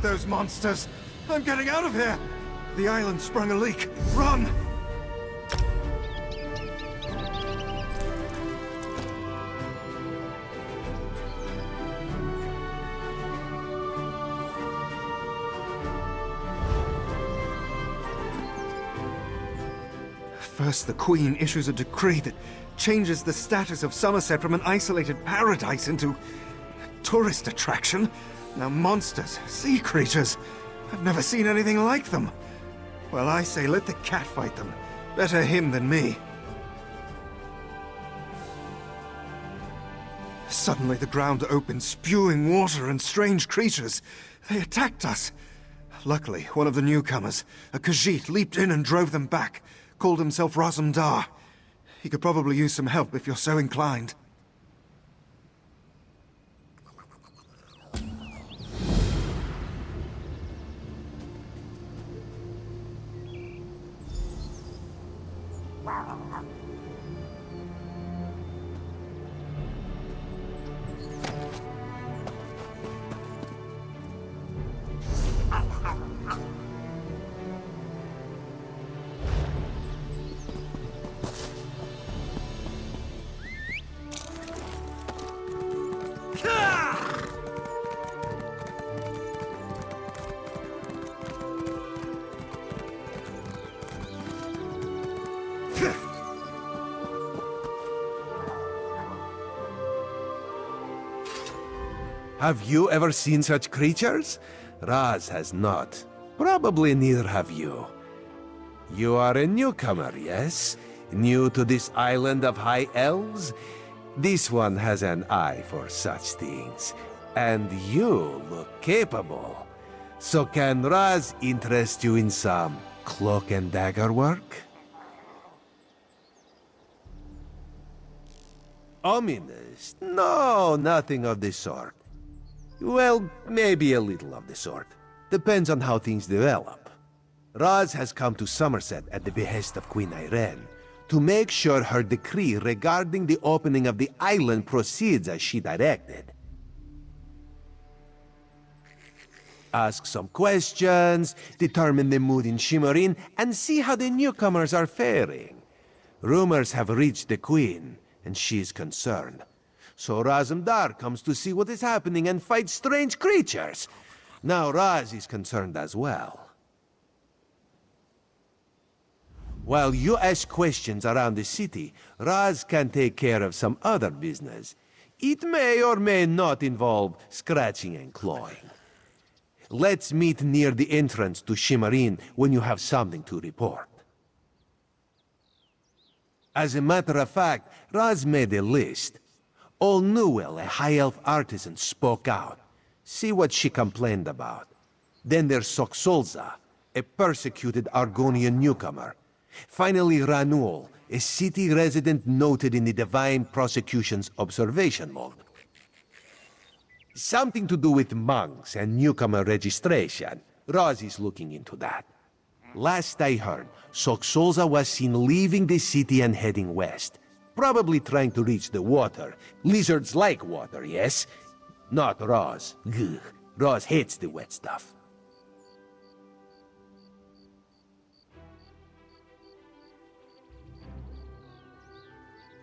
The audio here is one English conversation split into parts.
with those monsters! I'm getting out of here! The island sprung a leak. Run! First, the Queen issues a decree that changes the status of Somerset from an isolated paradise into a tourist attraction. Now monsters, sea creatures, I've never seen anything like them. Well, I say let the cat fight them. Better him than me. Suddenly the ground opened, spewing water and strange creatures. They attacked us. Luckily, one of the newcomers, a Khajiit, leaped in and drove them back. Called himself Razumdar. He could probably use some help if you're so inclined. Have you ever seen such creatures? Raz has not. Probably neither have you. You are a newcomer, yes? New to this island of high elves? This one has an eye for such things. And you look capable. So can Raz interest you in some cloak and dagger work? Ominous? No, nothing of the sort. Well, maybe a little of the sort. Depends on how things develop. Raz has come to Somerset at the behest of Queen Irene to make sure her decree regarding the opening of the island proceeds as she directed. Ask some questions, determine the mood in Shimmerin, and see how the newcomers are faring. Rumors have reached the Queen, and she is concerned. So Razumdar comes to see what is happening and fight strange creatures. Now Raz is concerned as well. While you ask questions around the city, Raz can take care of some other business. It may or may not involve scratching and clawing. Let's meet near the entrance to Shimmerin when you have something to report. As a matter of fact, Raz made a list. Old Newell, a high elf artisan, spoke out. See what she complained about. Then there's Soxolza, a persecuted Argonian newcomer. Finally, Ranuol, a city resident noted in the Divine Prosecution's observation log. Something to do with monks and newcomer registration. Raz is looking into that. Last I heard, Soxolza was seen leaving the city and heading west. Probably trying to reach the water. Lizards like water, yes? Not Raz. Ugh. Raz hates the wet stuff.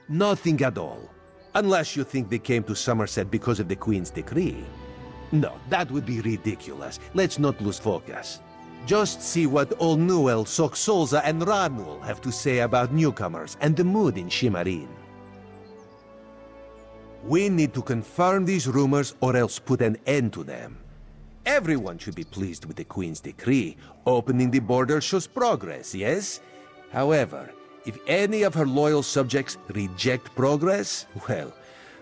Nothing at all. Unless you think they came to Somerset because of the Queen's decree. No, that would be ridiculous. Let's not lose focus. Just see what Old Newell, Soxolza, and Ranul have to say about newcomers and the mood in Shimmerin. We need to confirm these rumors or else put an end to them. Everyone should be pleased with the Queen's decree. Opening the border shows progress, yes? However, if any of her loyal subjects reject progress, well,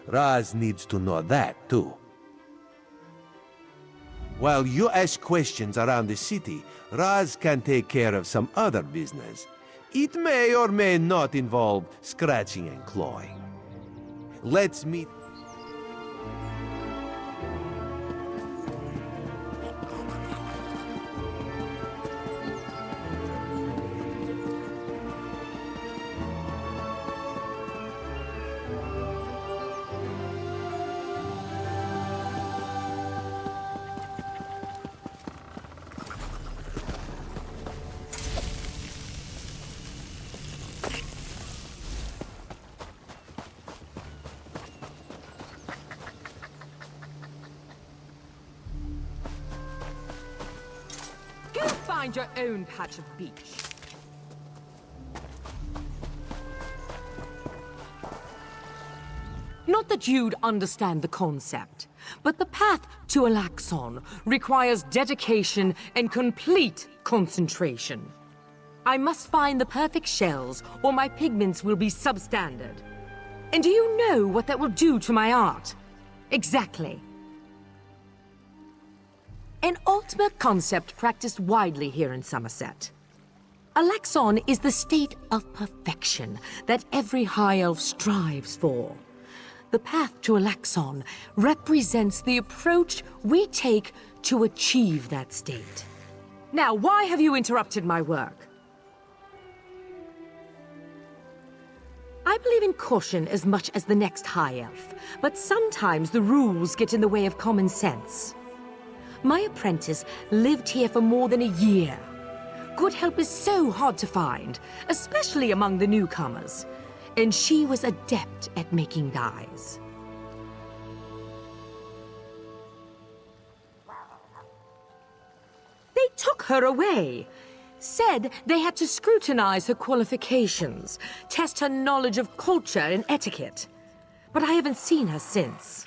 Raz needs to know that too. While you ask questions around the city, Raz can take care of some other business. It may or may not involve scratching and clawing. Let's meet... find your own patch of beach. Not that you'd understand the concept, but the path to Alaxon requires dedication and complete concentration. I must find the perfect shells, or my pigments will be substandard. And do you know what that will do to my art? Exactly. An ultimate concept practiced widely here in Somerset. Alaxon is the state of perfection that every High Elf strives for. The path to Alaxon represents the approach we take to achieve that state. Now, why have you interrupted my work? I believe in caution as much as the next High Elf, but sometimes the rules get in the way of common sense. My apprentice lived here for more than a year. Good help is so hard to find, especially among the newcomers, and she was adept at making dyes. They took her away. Said they had to scrutinize her qualifications, test her knowledge of culture and etiquette. But I haven't seen her since.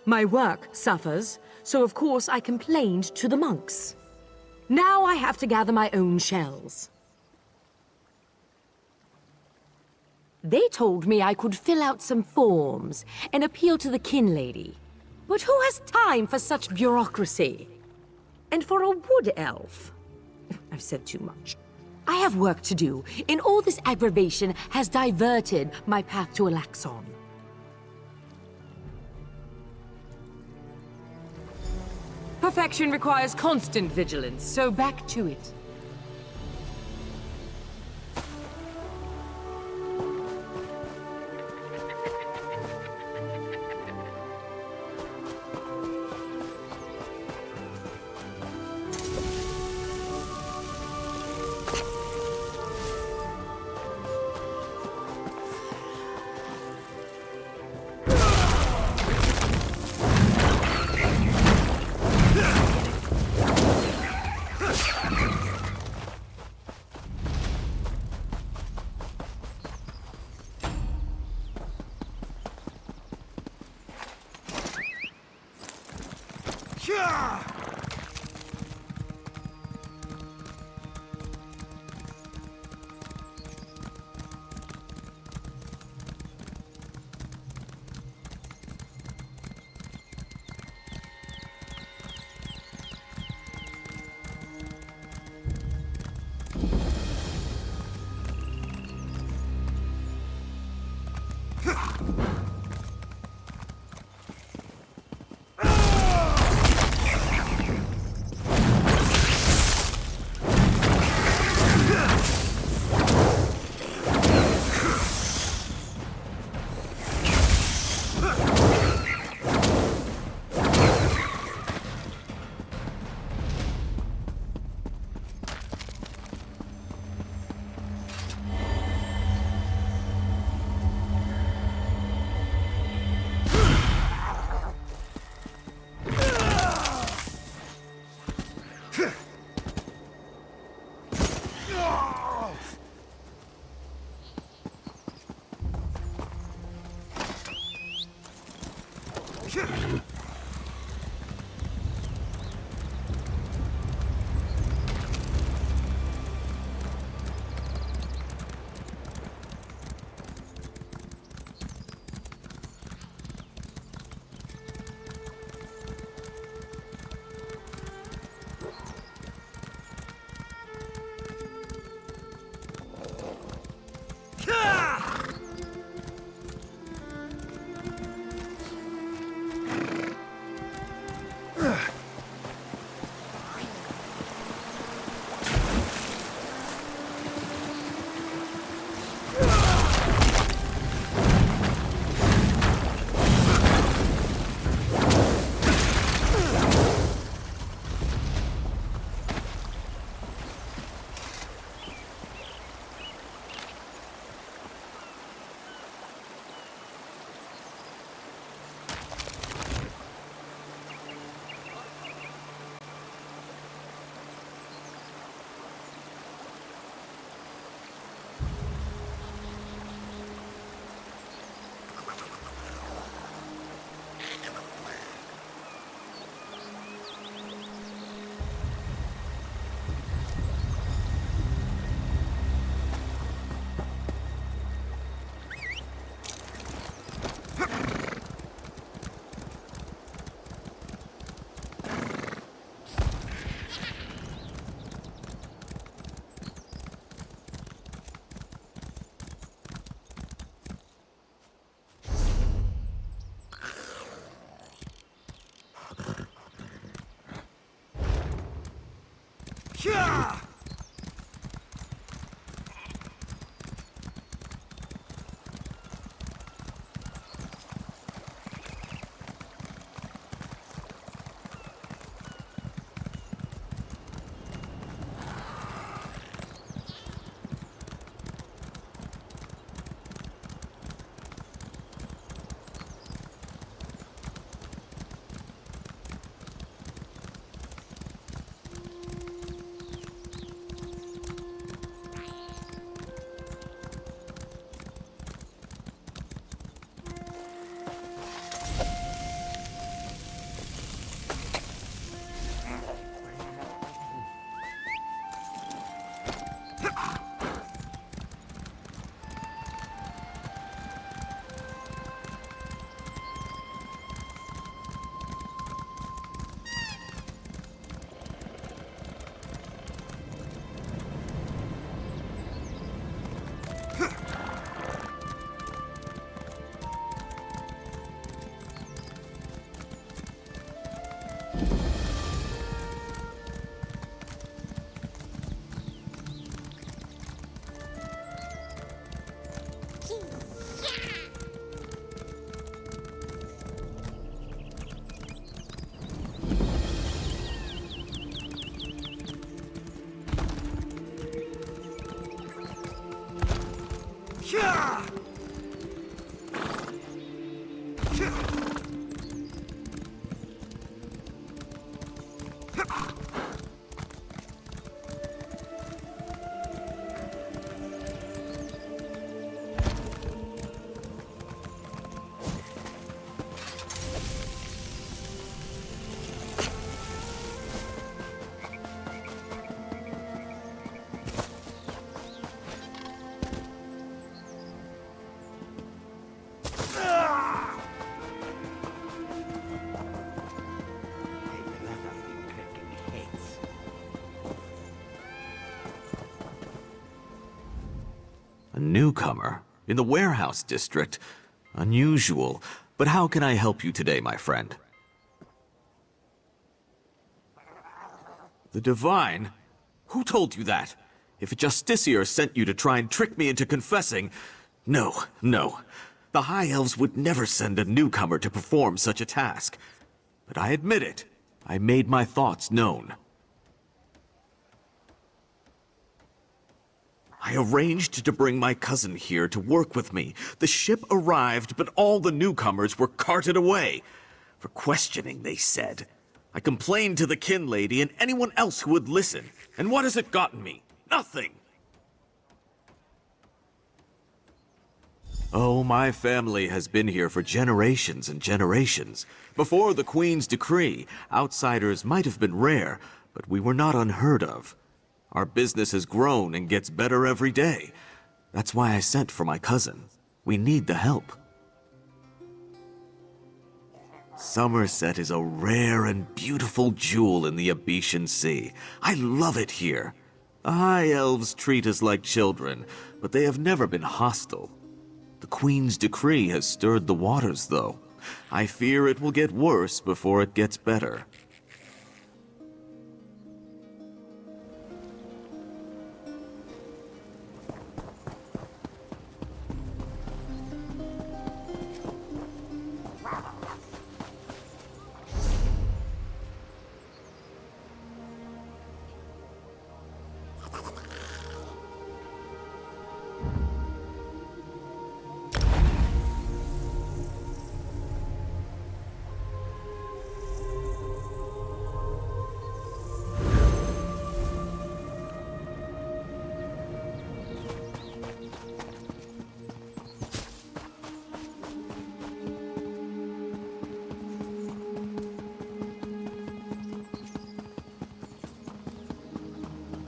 My work suffers, so of course I complained to the monks. Now I have to gather my own shells. They told me I could fill out some forms and appeal to the kin lady. But who has time for such bureaucracy? And for a wood elf? I've said too much. I have work to do, and all this aggravation has diverted my path to Alaxon. Perfection requires constant vigilance, so back to it. A newcomer in the warehouse district. Unusual. But how can I help you today, my friend? The Divine? Who told you that? If a Justiciar sent you to try and trick me into confessing... No, no. The High Elves would never send a newcomer to perform such a task. But I admit it. I made my thoughts known. I arranged to bring my cousin here to work with me. The ship arrived, but all the newcomers were carted away. For questioning, they said. I complained to the kin lady and anyone else who would listen. And what has it gotten me? Nothing! Oh, my family has been here for generations and generations. Before the Queen's decree, outsiders might have been rare, but we were not unheard of. Our business has grown and gets better every day. That's why I sent for my cousin. We need the help. Somerset is a rare and beautiful jewel in the Abetian Sea. I love it here. The High Elves treat us like children, but they have never been hostile. The Queen's decree has stirred the waters, though. I fear it will get worse before it gets better.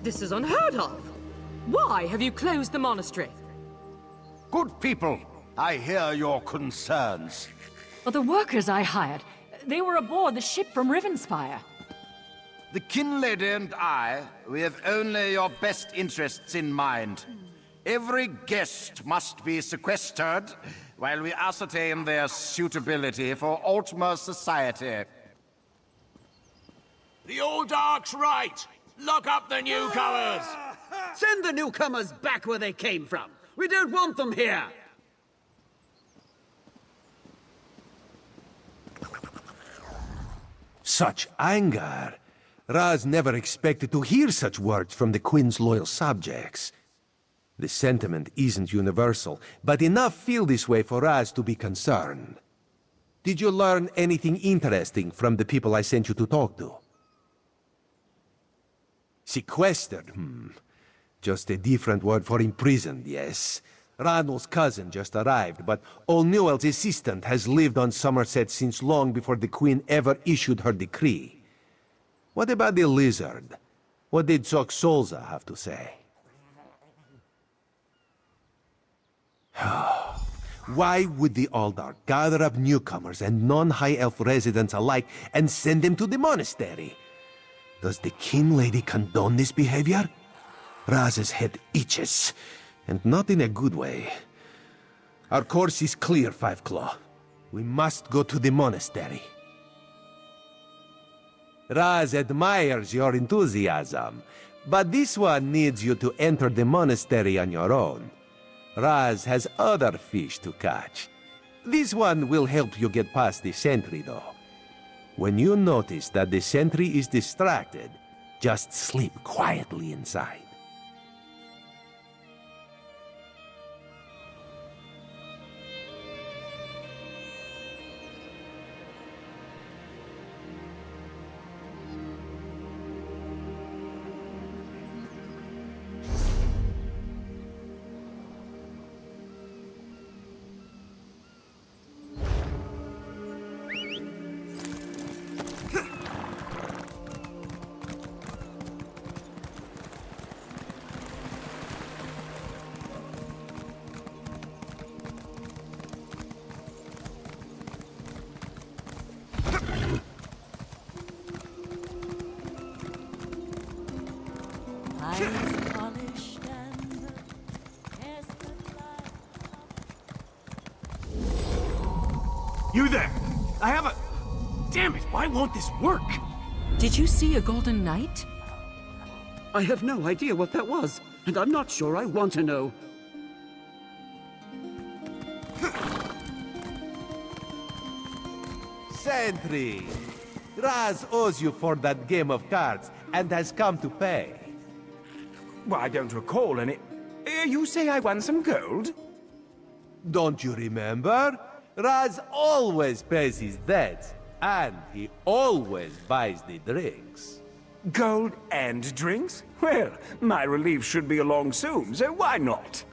This is unheard of! Why have you closed the monastery? Good people, I hear your concerns. Well, the workers I hired, they were aboard the ship from Rivenspire. The kin lady and I, we have only your best interests in mind. Every guest must be sequestered while we ascertain their suitability for Altmer society. The Old Dark's right! Lock up the newcomers! Send the newcomers back where they came from. We don't want them here. Such anger! Raz never expected to hear such words from the Queen's loyal subjects. The sentiment isn't universal, but enough feel this way for Raz to be concerned. Did you learn anything interesting from the people I sent you to talk to? Sequestered, Just a different word for imprisoned, yes. Ranul's cousin just arrived, but O'Newell's assistant has lived on Somerset since long before the Queen ever issued her decree. What about the lizard? What did Soxolza have to say? Why would the Aldar gather up newcomers and non-High Elf residents alike and send them to the monastery? Does the kin lady condone this behavior? Raz's head itches, and not in a good way. Our course is clear, Five Claw. We must go to the monastery. Raz admires your enthusiasm, but this one needs you to enter the monastery on your own. Raz has other fish to catch. This one will help you get past the sentry, though. When you notice that the sentry is distracted, just sleep quietly inside. You there! I have a... Damn it, why won't this work? Did you see a golden knight? I have no idea what that was, and I'm not sure I want to know. Sentry! Raz owes you for that game of cards and has come to pay. Well, I don't recall any... you say I won some gold? Don't you remember? Raz always pays his debts, and he always buys the drinks. Gold and drinks? Well, my relief should be along soon, so why not?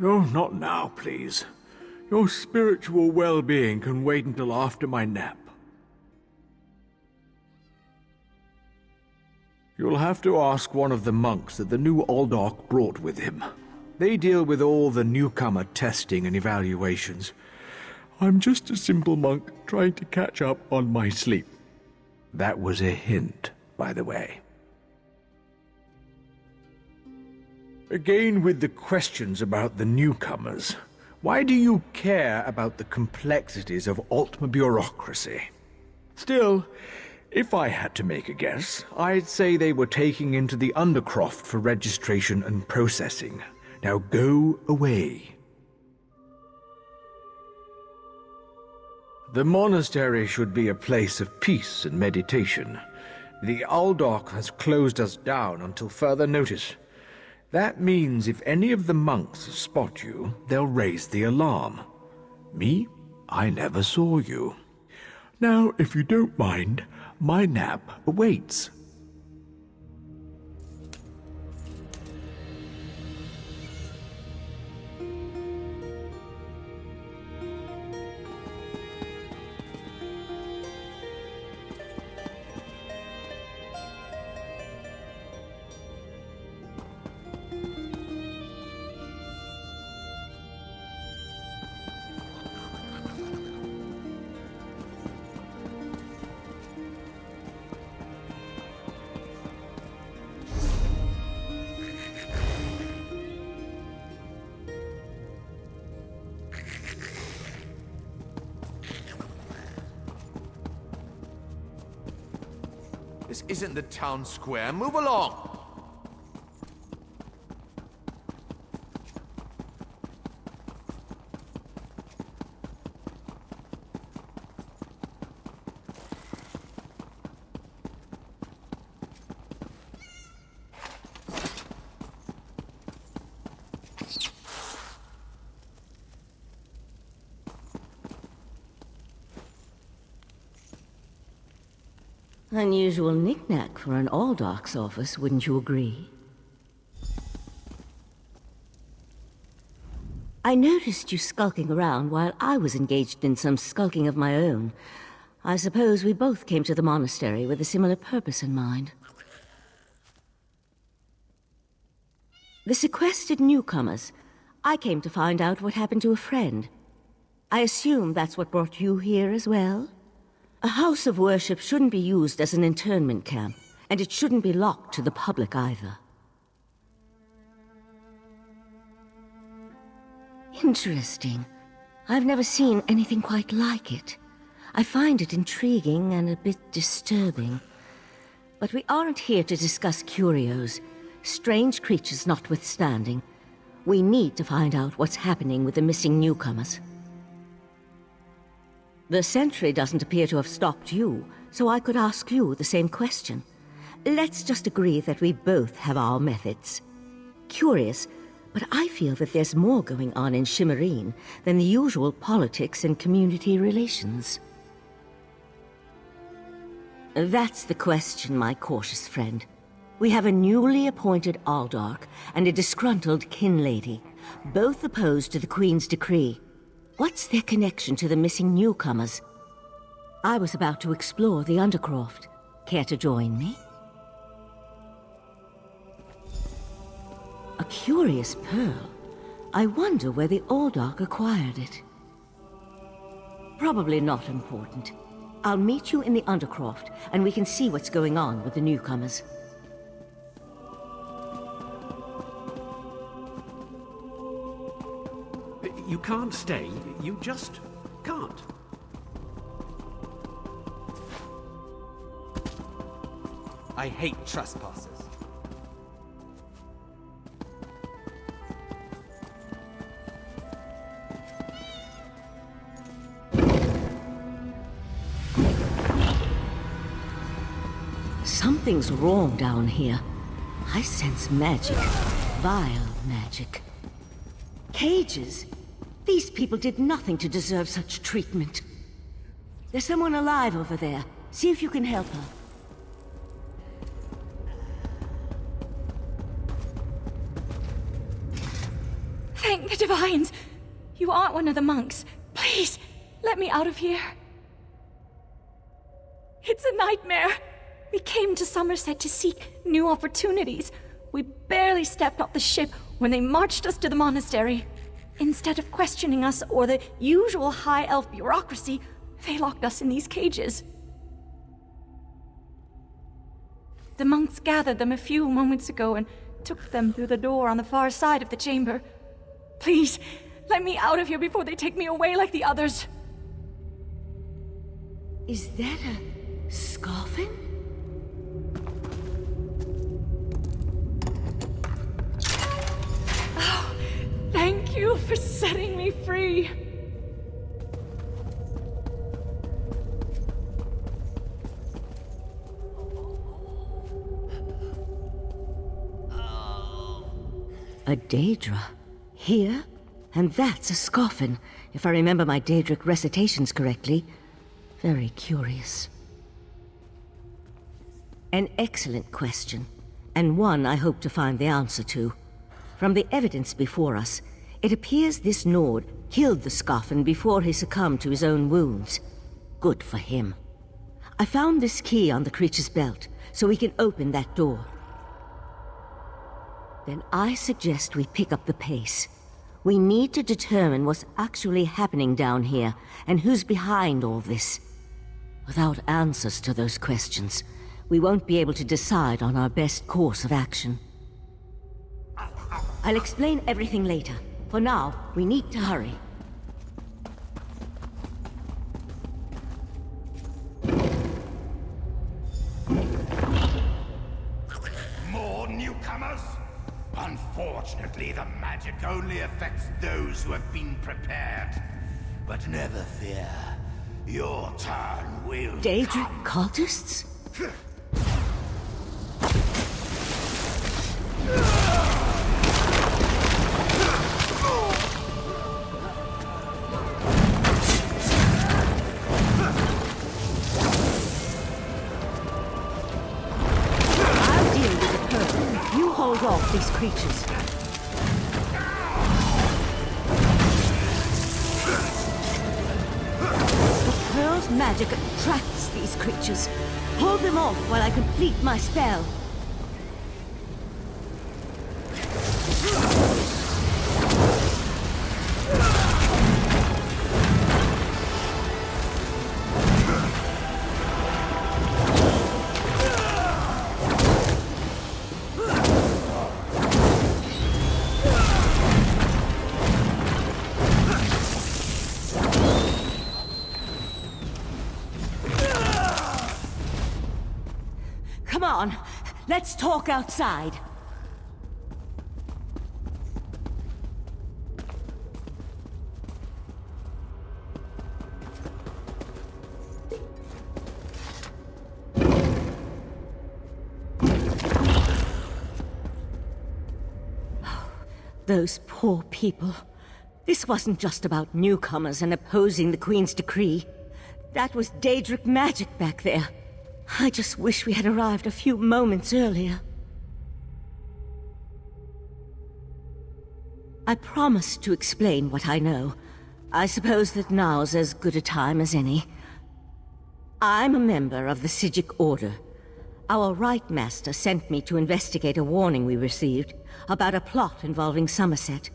No, not now, please. Your spiritual well-being can wait until after my nap. You'll have to ask one of the monks that the new Aldork brought with him. They deal with all the newcomer testing and evaluations. I'm just a simple monk trying to catch up on my sleep. That was a hint, by the way. Again with the questions about the newcomers. Why do you care about the complexities of Altma bureaucracy? Still, if I had to make a guess, I'd say they were taking into the Undercroft for registration and processing. Now go away. The monastery should be a place of peace and meditation. The Aldork has closed us down until further notice. That means if any of the monks spot you, they'll raise the alarm. Me? I never saw you. Now, if you don't mind, my nap awaits. This isn't the town square. Move along! Unusual knick-knack for an Aldark's office, wouldn't you agree? I noticed you skulking around while I was engaged in some skulking of my own. I suppose we both came to the monastery with a similar purpose in mind. The sequestered newcomers. I came to find out what happened to a friend. I assume that's what brought you here as well? A house of worship shouldn't be used as an internment camp, and it shouldn't be locked to the public either. Interesting. I've never seen anything quite like it. I find it intriguing and a bit disturbing. But we aren't here to discuss curios. Strange creatures notwithstanding, we need to find out what's happening with the missing newcomers. The sentry doesn't appear to have stopped you, so I could ask you the same question. Let's just agree that we both have our methods. Curious, but I feel that there's more going on in Shimmerine than the usual politics and community relations. That's the question, my cautious friend. We have a newly appointed Aldark and a disgruntled kin lady, both opposed to the Queen's decree. What's their connection to the missing newcomers? I was about to explore the Undercroft. Care to join me? A curious pearl. I wonder where the Aldark acquired it. Probably not important. I'll meet you in the Undercroft, and we can see what's going on with the newcomers. You can't stay. You just can't. I hate trespassers. Something's wrong down here. I sense magic. Vile magic. Cages? These people did nothing to deserve such treatment. There's someone alive over there. See if you can help her. Thank the Divines! You aren't one of the monks. Please, let me out of here. It's a nightmare. We came to Somerset to seek new opportunities. We barely stepped off the ship when they marched us to the monastery. Instead of questioning us or the usual high elf bureaucracy, they locked us in these cages. The monks gathered them a few moments ago and took them through the door on the far side of the chamber. Please, let me out of here before they take me away like the others. Is that a scoffin? Oh, thank you for setting me free. A Daedra. Here? And that's a scoffin, if I remember my Daedric recitations correctly. Very curious. An excellent question, and one I hope to find the answer to. From the evidence before us, it appears this Nord killed the scoffin before he succumbed to his own wounds. Good for him. I found this key on the creature's belt, so we can open that door. Then I suggest we pick up the pace. We need to determine what's actually happening down here, and who's behind all this. Without answers to those questions, we won't be able to decide on our best course of action. I'll explain everything later. For now, we need to hurry. More newcomers? Unfortunately, the magic only affects those who have been prepared. But never fear. Your turn will Daedric come. cultists? creatures. The pearl's magic attracts these creatures. Hold them off while I complete my spell. Come on, let's talk outside. Those poor people. This wasn't just about newcomers and opposing the Queen's decree. That was Daedric magic back there. I just wish we had arrived a few moments earlier. I promised to explain what I know. I suppose that now's as good a time as any. I'm a member of the Psijic Order. Our Right Master sent me to investigate a warning we received about a plot involving Somerset.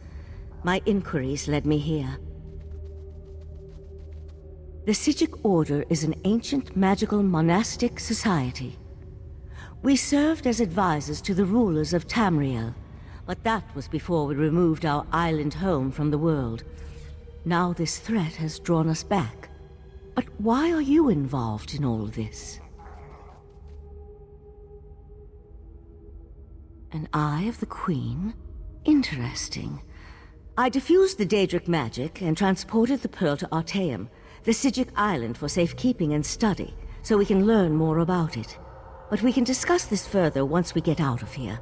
My inquiries led me here. The Psijic Order is an ancient magical monastic society. We served as advisors to the rulers of Tamriel, but that was before we removed our island home from the world. Now this threat has drawn us back. But why are you involved in all this? An Eye of the Queen? Interesting. I diffused the Daedric magic and transported the pearl to Artaeum, the Psijic island, for safekeeping and study, so we can learn more about it. But we can discuss this further once we get out of here.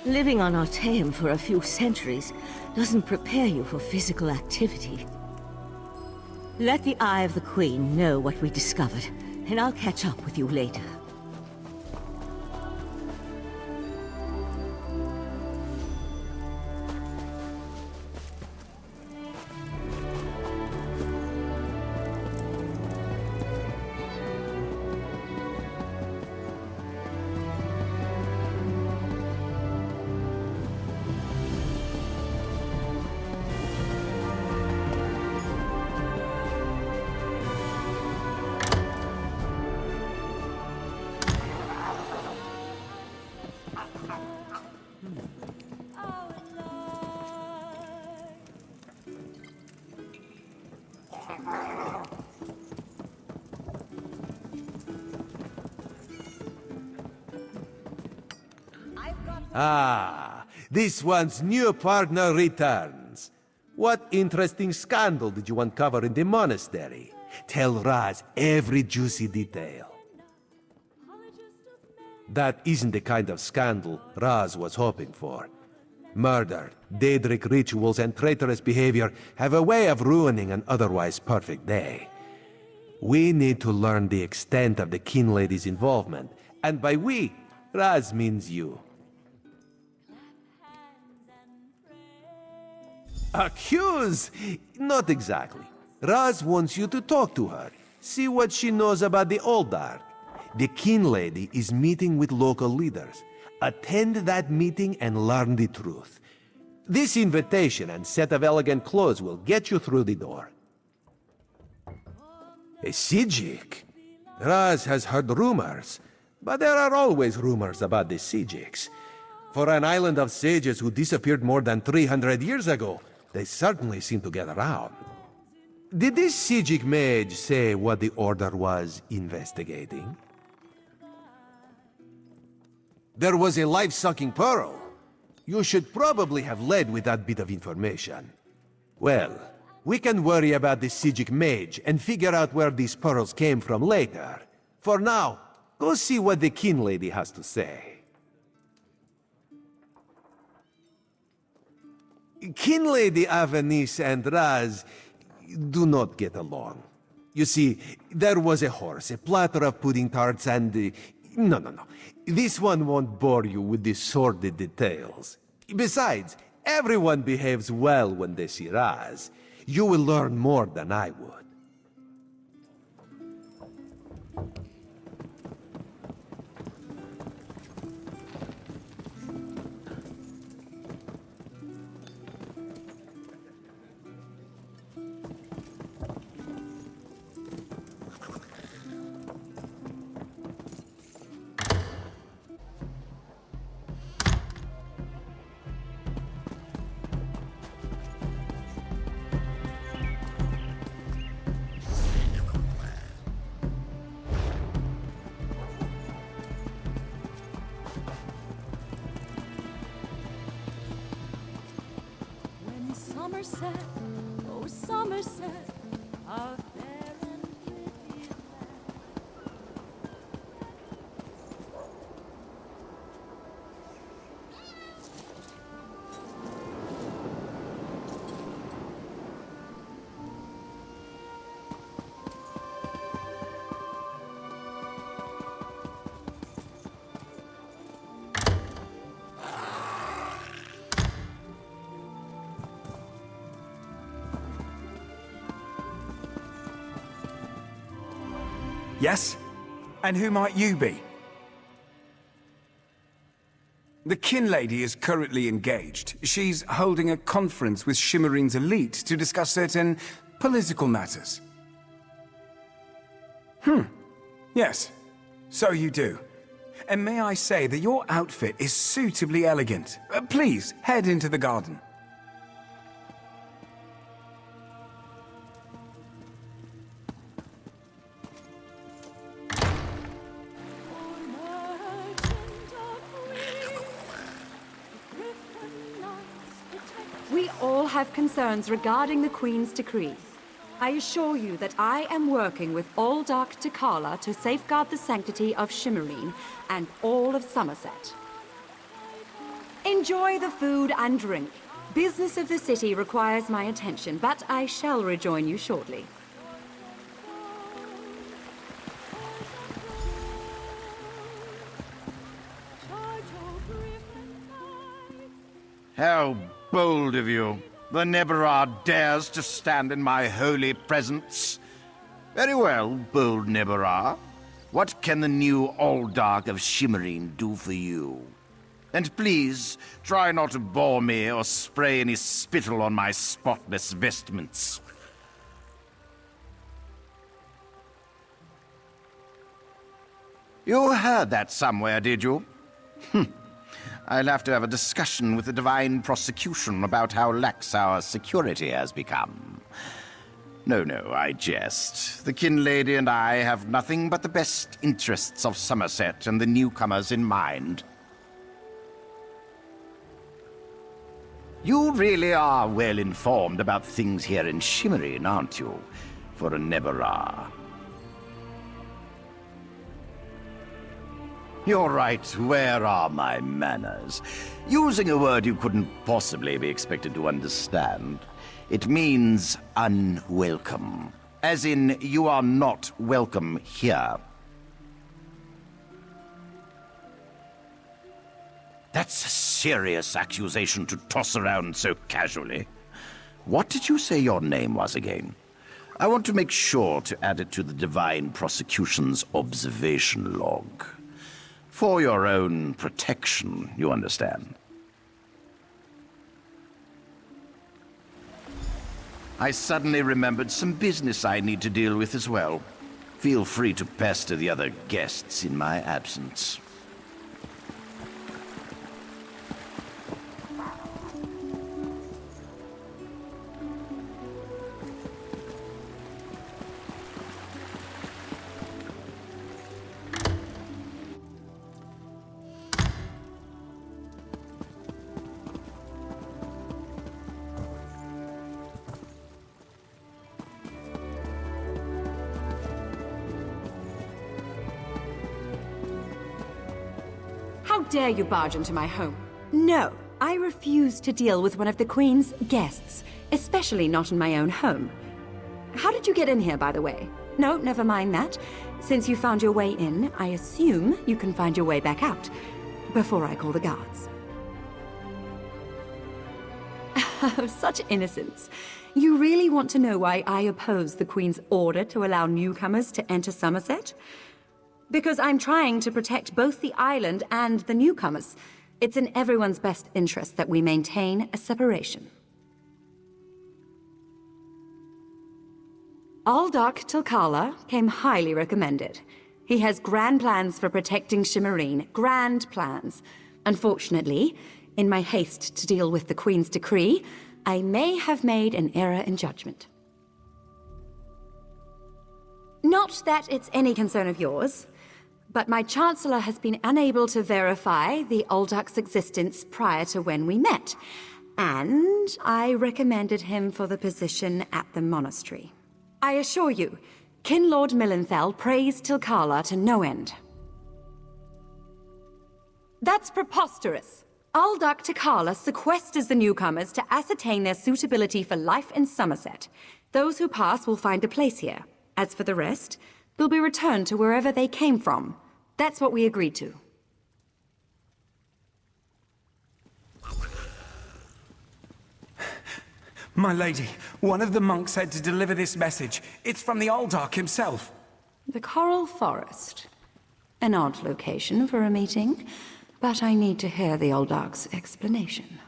Living on Artaeum for a few centuries doesn't prepare you for physical activity. Let the Eye of the Queen know what we discovered, and I'll catch up with you later. Ah, this one's new partner returns. What interesting scandal did you uncover in the monastery? Tell Raz every juicy detail. That isn't the kind of scandal Raz was hoping for. Murder, Daedric rituals, and traitorous behavior have a way of ruining an otherwise perfect day. We need to learn the extent of the Kin Lady's involvement, and by we, Raz means you. Accuse? Not exactly. Raz wants you to talk to her, see what she knows about the Oldark. The Kin Lady is meeting with local leaders. Attend that meeting and learn the truth. This invitation and set of elegant clothes will get you through the door. A Psijic? Raz has heard rumors, but there are always rumors about the Psijics. For an island of sages who disappeared more than 300 years ago, they certainly seem to get around. Did this Psijic mage say what the Order was investigating? There was a life-sucking pearl. You should probably have led with that bit of information. Well, we can worry about the Psijic mage and figure out where these pearls came from later. For now, go see what the Kin Lady has to say. Kin Lady Avenice and Raz do not get along. You see, there was a horse, a platter of pudding tarts, and... No. This one won't bore you with the sordid details. Besides, everyone behaves well when they see Raz. You will learn more than I would. Somerset, oh Somerset, our fair and pretty land. Yes? And who might you be? The Kin Lady is currently engaged. She's holding a conference with Shimmerine's elite to discuss certain political matters. Yes. So you do. And may I say that your outfit is suitably elegant. Please, head into the garden. We all have concerns regarding the Queen's decree. I assure you that I am working with all Dark T'Kala to safeguard the sanctity of Shimmerine and all of Somerset. Enjoy the food and drink. Business of the city requires my attention, but I shall rejoin you shortly. How bold of you. The Neberah dares to stand in my holy presence. Very well, bold Neberah. What can the new Aldark of Shimmerine do for you? And please, try not to bore me or spray any spittle on my spotless vestments. You heard that somewhere, did you? I'll have to have a discussion with the Divine Prosecution about how lax our security has become. No, I jest. The kin lady and I have nothing but the best interests of Somerset and the newcomers in mind. You really are well informed about things here in Shimmerine, aren't you? For a Nebera. You're right, where are my manners? Using a word you couldn't possibly be expected to understand. It means unwelcome. As in, you are not welcome here. That's a serious accusation to toss around so casually. What did you say your name was again? I want to make sure to add it to the Divine Prosecution's observation log. For your own protection, you understand. I suddenly remembered some business I need to deal with as well. Feel free to pester the other guests in my absence. How dare you barge into my home? No, I refuse to deal with one of the Queen's guests, especially not in my own home. How did you get in here, by the way? No, never mind that. Since you found your way in, I assume you can find your way back out, before I call the guards. Such innocence. You really want to know why I oppose the Queen's order to allow newcomers to enter Somerset? Because I'm trying to protect both the island and the newcomers. It's in everyone's best interest that we maintain a separation. Aldark Tilkala came highly recommended. He has grand plans for protecting Shimmerine. Grand plans. Unfortunately, in my haste to deal with the Queen's decree, I may have made an error in judgment. Not that it's any concern of yours, but my Chancellor has been unable to verify the Aldark's existence prior to when we met, and I recommended him for the position at the monastery. I assure you, Kin Lord Millenthal praised Tilkala to no end. That's preposterous. Aldark Tilkala sequesters the newcomers to ascertain their suitability for life in Somerset. Those who pass will find a place here. As for the rest, they'll be returned to wherever they came from. That's what we agreed to. My lady, one of the monks said to deliver this message. It's from the Aldark himself. The Coral Forest. An odd location for a meeting, but I need to hear the Aldark's explanation.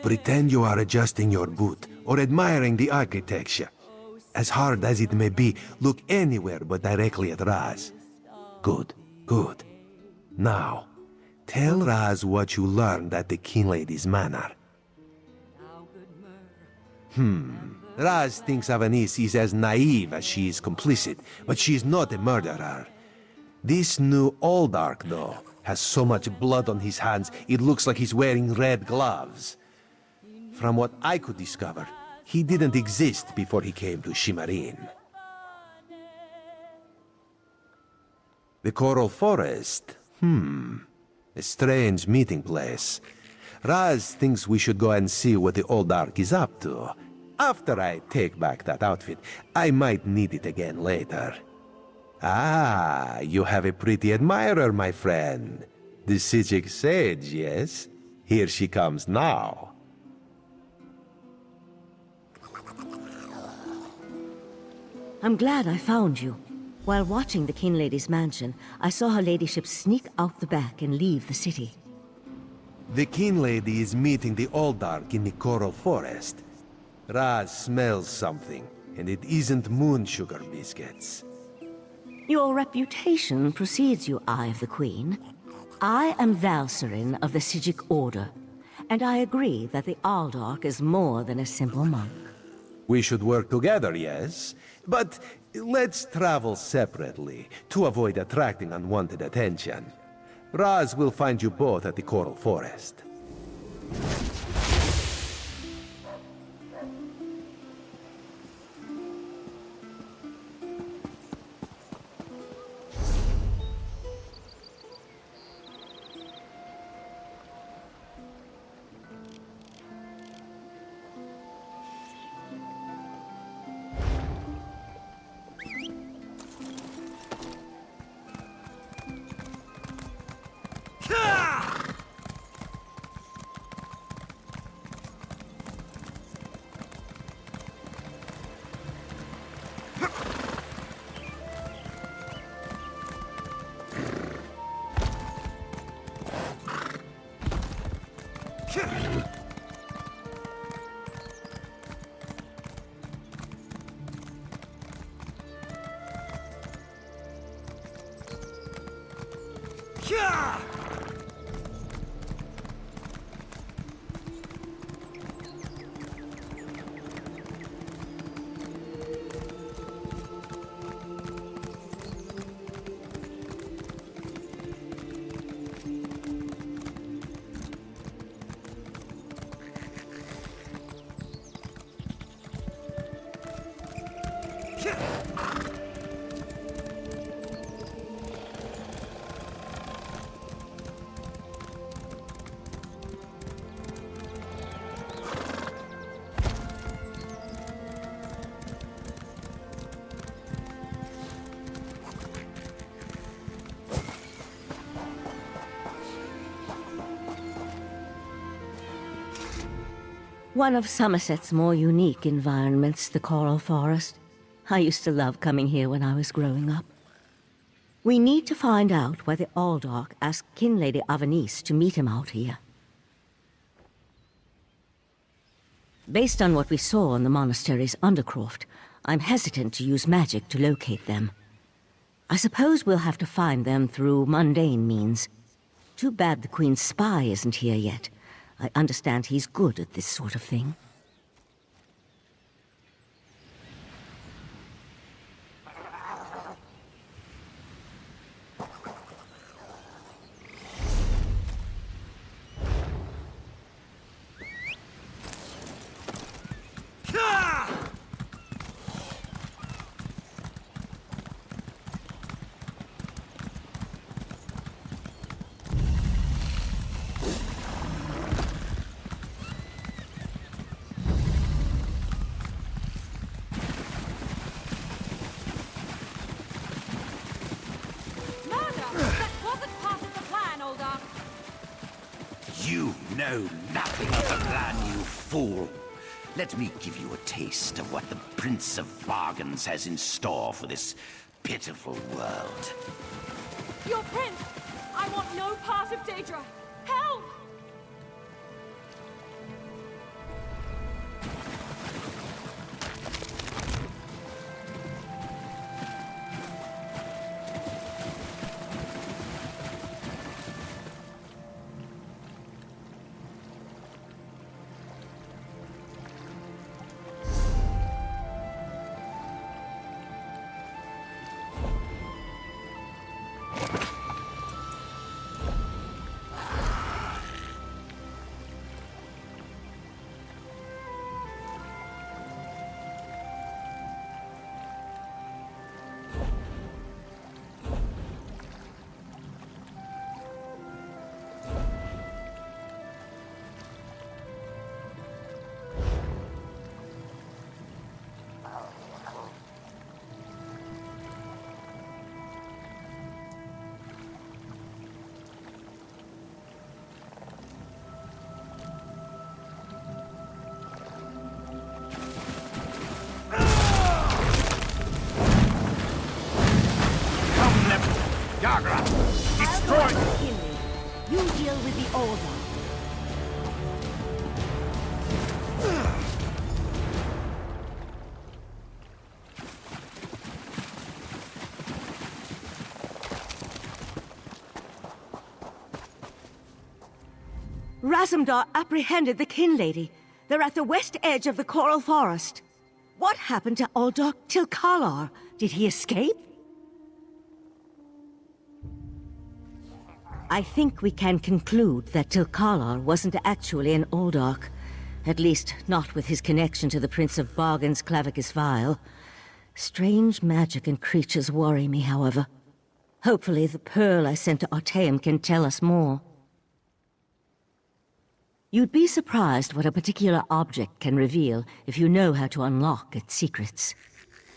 Pretend you are adjusting your boot or admiring the architecture. As hard as it may be, look anywhere but directly at Raz. Good, good. Now, tell Raz what you learned at the King Lady's manor. Raz thinks Avanis is as naive as she is complicit, but she's not a murderer. This new Aldark, though, has so much blood on his hands, it looks like he's wearing red gloves. From what I could discover, he didn't exist before he came to Shimmerine. The Coral Forest? A strange meeting place. Raz thinks we should go and see what the Aldark is up to. After I take back that outfit, I might need it again later. Ah, you have a pretty admirer, my friend. The Psijic Sage, yes? Here she comes now. I'm glad I found you. While watching the King Lady's mansion, I saw her ladyship sneak out the back and leave the city. The King Lady is meeting the Aldark in the Coral Forest. Raz smells something, and it isn't moon sugar biscuits. Your reputation precedes you, Eye of the Queen. I am Valcerin of the Psijic Order, and I agree that the Aldark is more than a simple monk. We should work together, yes? But let's travel separately, to avoid attracting unwanted attention. Raz will find you both at the Coral Forest. One of Somerset's more unique environments, the Coral Forest. I used to love coming here when I was growing up. We need to find out why the Aldark asked King Lady Avanice to meet him out here. Based on what we saw in the monastery's undercroft, I'm hesitant to use magic to locate them. I suppose we'll have to find them through mundane means. Too bad the Queen's spy isn't here yet. I understand he's good at this sort of thing. You know nothing of the plan, you fool. Let me give you a taste of what the Prince of Bargains has in store for this pitiful world. Your prince! I want no part of Daedra! Help! Yagra! Destroy! Kinley, you deal with the Order. Razumdar apprehended the Kin Lady. They're at the west edge of the Coral Forest. What happened to Aldok Tilkalar? Did he escape? I think we can conclude that Tilkalar wasn't actually an Aldok. At least, not with his connection to the Prince of Bargain's Clavicus Vial. Strange magic and creatures worry me, however. Hopefully the pearl I sent to Artaeum can tell us more. You'd be surprised what a particular object can reveal if you know how to unlock its secrets.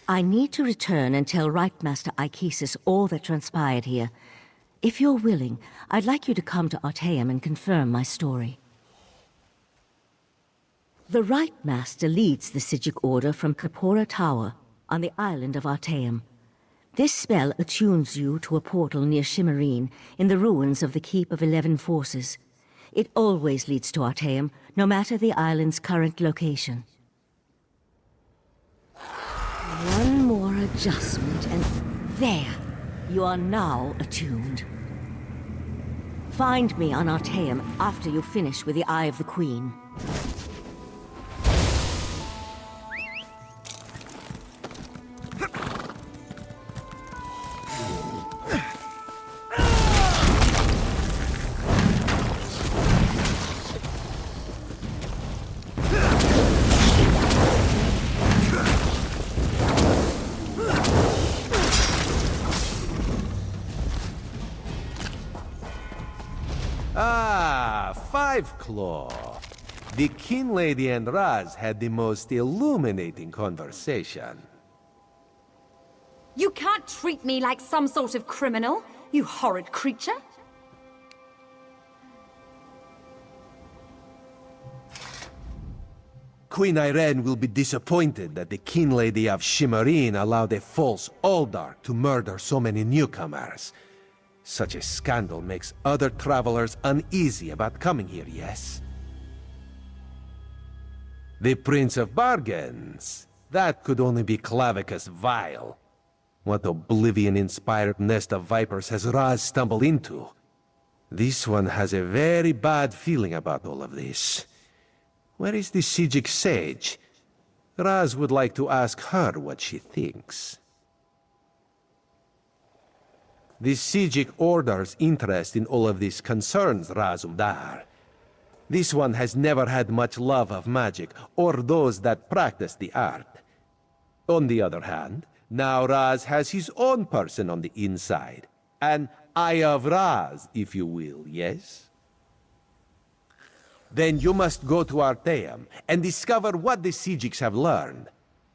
I need to return and tell Rightmaster Ikesis all that transpired here. If you're willing, I'd like you to come to Artaeum and confirm my story. The Rightmaster leads the Psijic Order from Kapora Tower on the island of Artaeum. This spell attunes you to a portal near Shimmerine in the ruins of the Keep of 11 Forces. It always leads to Artaeum, no matter the island's current location. One more adjustment and there! You are now attuned. Find me on Artaeum after you finish with the Eye of the Queen. Five Claw. The Kin Lady and Raz had the most illuminating conversation. You can't treat me like some sort of criminal, you horrid creature. Queen Irene will be disappointed that the Kin Lady of Shimmerine allowed a false Aldark to murder so many newcomers. Such a scandal makes other travelers uneasy about coming here, yes? The Prince of Bargains. That could only be Clavicus Vial. What oblivion-inspired nest of vipers has Raz stumbled into? This one has a very bad feeling about all of this. Where is the Psijic Sage? Raz would like to ask her what she thinks. The Psijic Order's interest in all of this concerns Razumdar. This one has never had much love of magic, or those that practice the art. On the other hand, now Raz has his own person on the inside. An Eye of Raz, if you will, yes? Then you must go to Artaeum and discover what the Psijics have learned.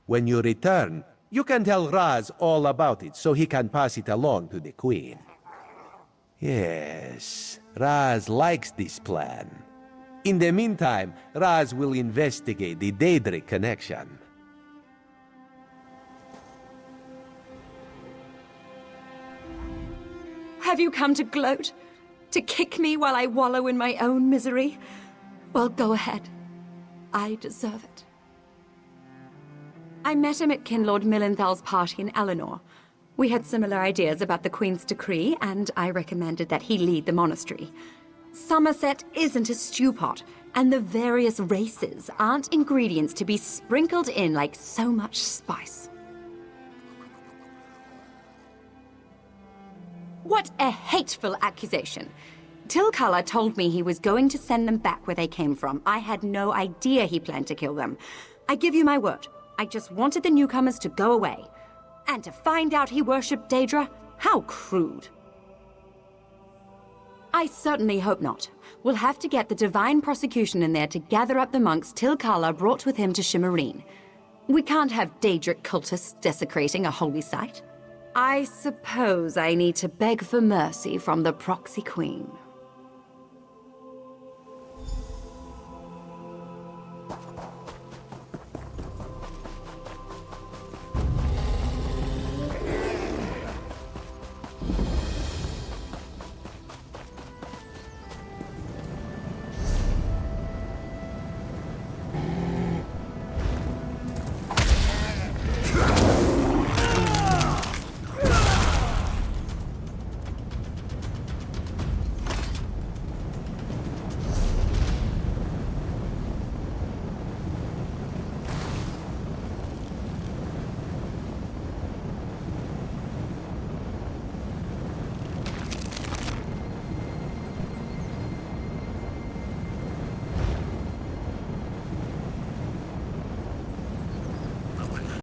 When you return, you can tell Raz all about it, so he can pass it along to the Queen. Yes, Raz likes this plan. In the meantime, Raz will investigate the Daedric connection. Have you come to gloat? To kick me while I wallow in my own misery? Well, go ahead. I deserve it. I met him at Kinlord Millenthal's party in Eleanor. We had similar ideas about the Queen's decree, and I recommended that he lead the monastery. Somerset isn't a stew pot, and the various races aren't ingredients to be sprinkled in like so much spice. What a hateful accusation! Tilkala told me he was going to send them back where they came from. I had no idea he planned to kill them. I give you my word. I just wanted the newcomers to go away. And to find out he worshipped Daedra? How crude. I certainly hope not. We'll have to get the Divine Prosecution in there to gather up the monks Tilkala brought with him to Shimmerine. We can't have Daedric cultists desecrating a holy site. I suppose I need to beg for mercy from the Proxy Queen.